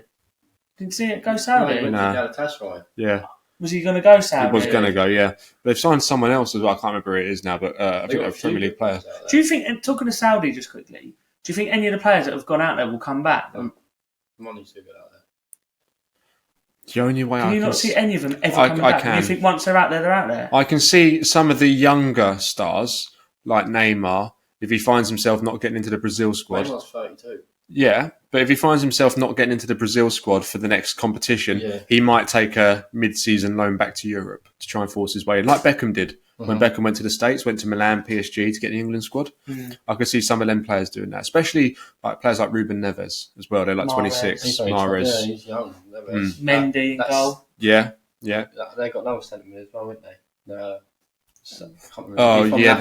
Didn't see it go Saudi? No, Nah. Galatasaray. Yeah. Was he going to go Saudi? He was going to go, yeah. They've signed someone else as well. I can't remember who it is now, but I think they're a Premier League player. Do you think, and talking to Saudi just quickly, do you think any of the players that have gone out there will come back? Money's too good out there. The only way Can you not see any of them ever coming back? can. You think once they're out there, they're out there? I can see some of the younger stars, like Neymar, if he finds himself not getting into the Brazil squad. Neymar's 32. Yeah, but if he finds himself not getting into the Brazil squad for the next competition, he might take a mid-season loan back to Europe to try and force his way in, like Beckham did. When Beckham went to the States, went to Milan, PSG to get the England squad. I could see some of them players doing that, especially like players like Ruben Neves as well. They're like 26. Mahrez. Yeah, he's young. Mendy in goal. Yeah. They got another centre mid as well, haven't they? The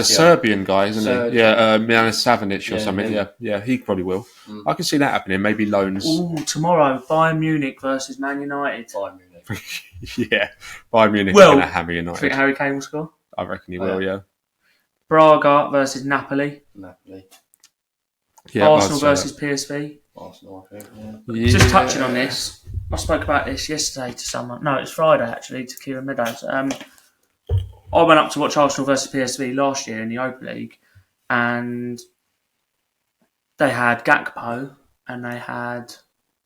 Serbian guy, isn't he? Yeah, Milan Savanic or Yeah, something. him. Yeah, he probably will. I can see that happening. Maybe loans. Ooh, tomorrow, Bayern Munich versus Man United. Bayern Munich. Yeah, Bayern Munich Well, are going to hammer Do you United. think Harry Kane will score? I reckon he will. Yeah. Braga versus Napoli. Napoli. Yeah. Arsenal I'd say versus PSV. Arsenal, I think. that. Just touching on this, I spoke about this yesterday to someone. No, it's Friday actually, to Kieran Meadows. I went up to watch Arsenal versus PSV last year in the Europa League, and they had Gakpo, and they had...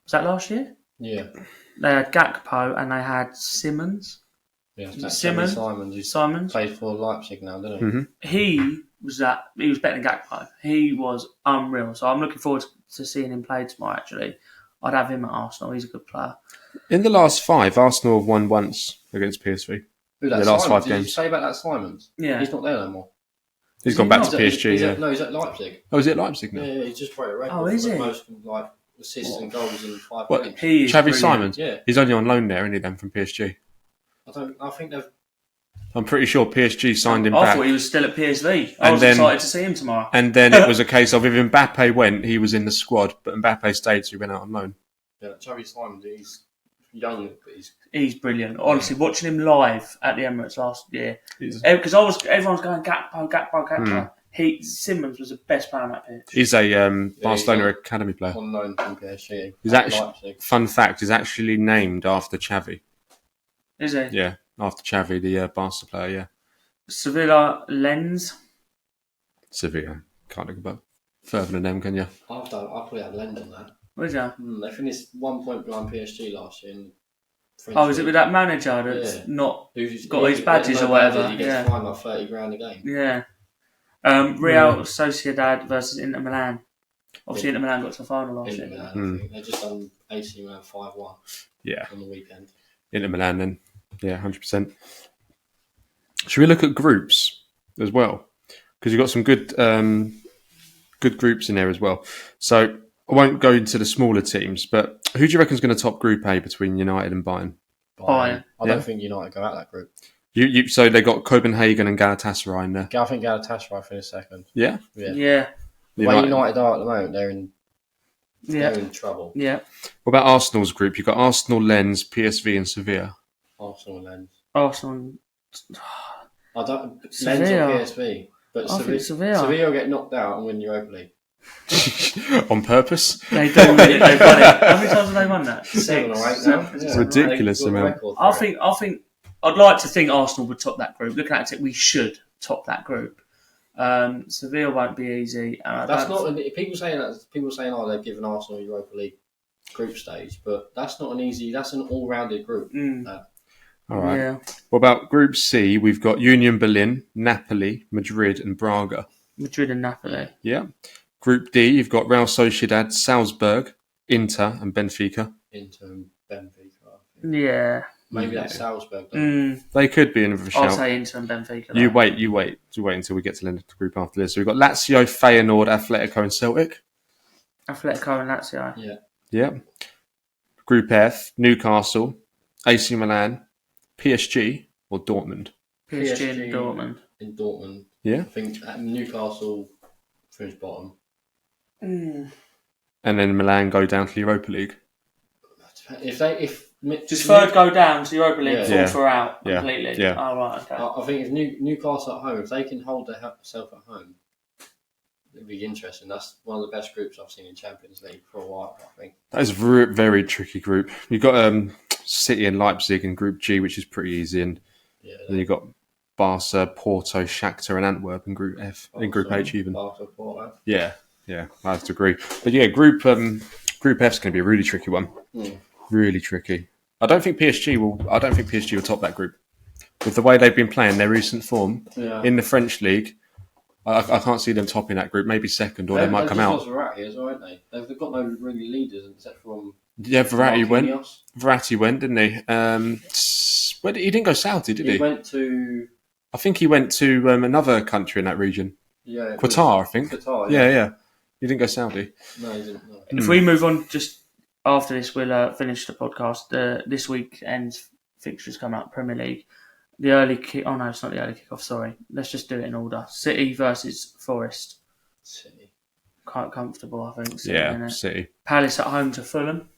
Was that last year? Yeah. They had Gakpo, and they had Simmons. Yeah, Simons? Simons plays for Leipzig now, doesn't he? He was better than Gakpo. He was unreal. So I'm looking forward to seeing him play tomorrow, actually. I'd have him at Arsenal. He's a good player. In the last 5, Arsenal have won once against PSV. Who, that The last Simons? 5 games. Did you say about that Simons? Yeah. He's not there no more. He's gone back to PSG. He's at Leipzig. Oh, is it Leipzig now? Yeah, he's just broke a record. Oh, is for he? Most assists and goals in 5 What? games. He is Xavi brilliant. Simons? Yeah. He's only on loan there, isn't he, then, from PSG? I think they've. I'm pretty sure PSG signed him I back. thought he was still at PSV. I And was then- excited to see him tomorrow. And then it was a case of if Mbappe went, he was in the squad, but Mbappe stayed, so he went out on loan. Yeah, Xavi Simons, he's young, but He's brilliant. Honestly, watching him live at the Emirates last year, He's- because everyone was going Gakpo. Simmons was the best player on that pitch. He's a Barcelona he's academy player. on loan from PSG. He's actually, Leipzig. fun fact, he's actually named after Xavi. Is he? Yeah, after Xavi, the Barca player, yeah. Sevilla Lens. Sevilla. Can't look above. Further than them, can you? I'll probably have Lens on that. What is that? They finished 1 point behind PSG last year. Oh, is it with that manager that's not Who's got his badges or whatever? He gets fined like 30 grand a game. Yeah. Real Sociedad versus Inter Milan. Obviously, Inter Milan got to the final last Inter year. Milan, I think. They just done AC Milan 5-1 Yeah. on the weekend. Inter Milan then. Yeah, 100%. Should we look at groups as well? Because you've got some good groups in there as well. So I won't go into the smaller teams, but who do you reckon is going to top Group A between United and Bayern? Bayern. I don't think United go out that group. So they got Copenhagen and Galatasaray in there. I think Galatasaray finished second. Yeah? Yeah. The way United are at the moment, they're in Yeah. trouble. Yeah. What about Arsenal's group? You've got Arsenal, Lens, PSV and Sevilla. Arsenal and Lens. Arsenal. I don't Lens Sevilla. or PSV, but I think Sevilla. Sevilla will get knocked out and win Europa League. On purpose? They do win it. They've won it. How many times have they won that? 7 or 8 now. It's ridiculous They've got a amount. record for I it. think. I'd like to think Arsenal would top that group. Looking at it, we should top that group. Sevilla won't be easy. That's not. People saying, "Oh, they've given Arsenal Europa League group stage, but that's not an easy. That's an all-rounded group. All right. Yeah. What about Group C? We've got Union Berlin, Napoli, Madrid, and Braga. Madrid and Napoli. Yeah. Group D, you've got Real Sociedad, Salzburg, Inter, and Benfica. Inter and Benfica. Yeah. Maybe that's Salzburg. They could be in for a shout. I'll say Inter and Benfica. You wait until we get to the end of the group after this. So we've got Lazio, Feyenoord, Atletico, and Celtic. Atletico and Lazio. Yeah. Yeah. Group F, Newcastle, AC Milan, PSG, or Dortmund. PSG and Dortmund. In Dortmund. Yeah. I think Newcastle finished bottom. And then Milan go down to the Europa League. Does third go down to Europa League, fourth or out completely? Yeah. Oh, right, okay. I think if Newcastle at home, if they can hold themselves at home, it'd be interesting. That's one of the best groups I've seen in Champions League for a while, I think. That is a very, very tricky group. You've got City and Leipzig in Group G, which is pretty easy. And then you've got Barca, Porto, Shakhtar, and Antwerp in Group F. In Group H even. Barca, Porto. Yeah, I have to agree. But yeah, Group F's going to be a really tricky one. Really tricky. I don't think PSG will top that group. With the way they've been playing, their recent form in the French league, I can't see them topping that group. Maybe second, or they might come out. Verratti as well, haven't they? They've got no really leaders except from. Yeah, Verratti Marquinhos. went, didn't he? He didn't go Saudi, did he? He went to. I think he went to another country in that region. Yeah, Qatar, I think. Qatar. Yeah. He didn't go Saudi. No, he didn't. No. If we move on, just after this, we'll finish the podcast. This weekend's fixtures come out. Premier League. The early kick. Oh no, it's not the early kickoff. Sorry. Let's just do it in order. City versus Forest. City. Quite comfortable, I think. Yeah, City. Palace at home to Fulham.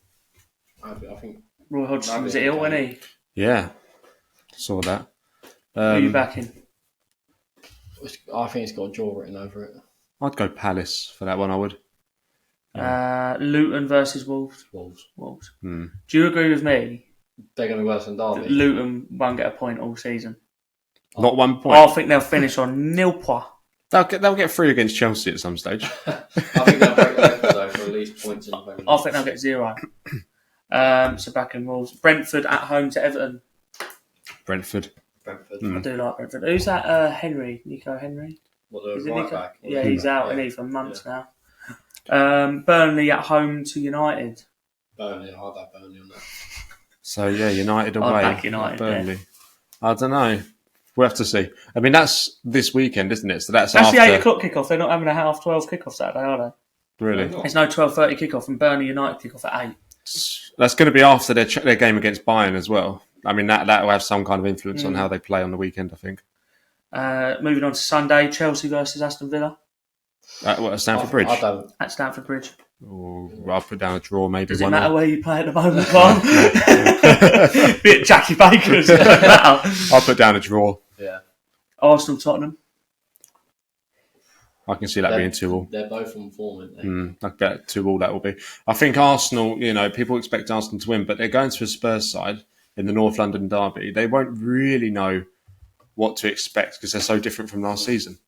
I think. Roy Hodgson was ill, wasn't he? Yeah, saw that. Who are you backing? I think it's got a draw written over it. I'd go Palace for that one. I would. Luton versus Wolves. Wolves. Do you agree with me? They're going to be worse than Derby. Luton won't get a point all season. Not 1 point. I think they'll finish on nil points. They'll get 3 against Chelsea at some stage. I think they'll break the record though for at least points in the Premier League. I think they'll get 0. So back in Wolves. Brentford at home to Everton. Brentford. I do like Brentford. Who's that? Henry? Nico Henry? What, the right back? Yeah, he's out and for months now. Burnley at home to United. Burnley, I'd have Burnley on that. So yeah, United away. I'd back United, Burnley. I don't know. We'll have to see. I mean, that's this weekend, isn't it? So that's the after 8 o'clock kickoff. They're not having a 12:30 kickoff Saturday, are they? Really? There's no 12:30 kickoff, and Burnley United kickoff at 8. That's going to be after their game against Bayern as well. I mean, that will have some kind of influence on how they play on the weekend, I think. Moving on to Sunday, Chelsea versus Aston Villa. At Stamford Bridge? At Stamford Bridge. I'll put down a draw, maybe. Does it matter where you play at the moment, Bob? Bit Jackie Baker's. I'll put down a draw. Yeah. Arsenal, Tottenham. I can see that being 2-2. They're both on form, aren't they? I bet 2-2 that will be. I think Arsenal, people expect Arsenal to win, but they're going to a Spurs side in the North London derby. They won't really know what to expect because they're so different from last season.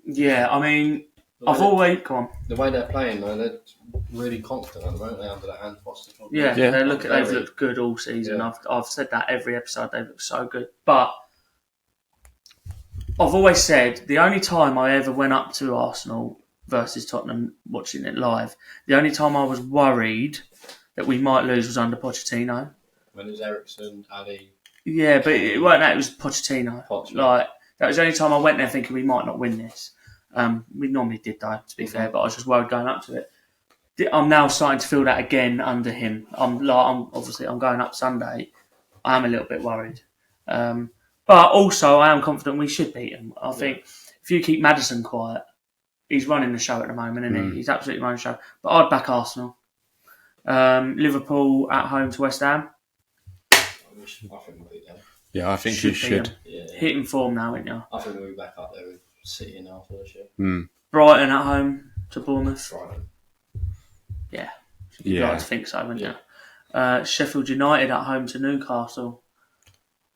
Yeah, I mean, I've always... Come on. The way they're playing, though, they're really confident at the moment, under that Ange Foster. Yeah. They've looked good all season. Yeah. I've said that every episode. They've looked so good. But I've always said the only time I ever went up to Arsenal versus Tottenham watching it live, the only time I was worried that we might lose was under Pochettino. When it was Eriksen, Ali... Yeah, but it weren't that. It was Pochettino. That was the only time I went there thinking we might not win this. We normally did, though, to be fair, but I was just worried going up to it. I'm now starting to feel that again under him. I'm going up Sunday. I am a little bit worried, but also I am confident we should beat him. I think if you keep Maddison quiet, he's running the show at the moment, isn't he? He's absolutely running the show. But I'd back Arsenal. Liverpool at home to West Ham. I think we'll beat them. Yeah, I think you should. Yeah. Hitting form now, aren't you? I think we'll be back up there with City now for this year. Brighton at home to Bournemouth. Brighton. Yeah. You'd like to think so, wouldn't you? Sheffield United at home to Newcastle.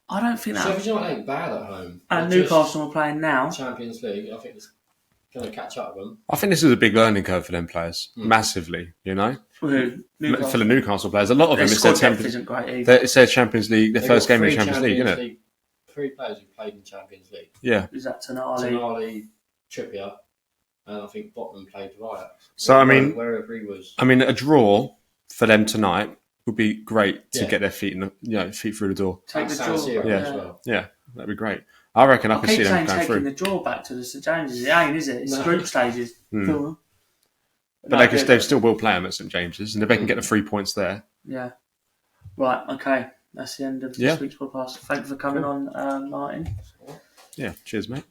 I don't think that... Sheffield United ain't bad at home. And Newcastle are playing now. Champions League, I think it's going to catch up with them. I think this is a big learning curve for them players, massively. You know, for the Newcastle players, a lot of them it's their Champions League, their first game in the Champions League, isn't it? 3 players who played in Champions League. Yeah, is that Tonali, Trippier, and I think Botman played Raya. So I mean, wherever he was, I mean, a draw for them tonight would be great to get their feet feet through the door. Take the draw, as well. Yeah, that'd be great. I reckon I can see them going through. Taking the draw back to the St James's, it ain't, is it? It's group stages. But they still will play them at St James's, and if they can get the 3 points there. Yeah. Right. Okay. That's the end of this week's podcast. Thank you for coming on, Martin. Yeah. Cheers, mate.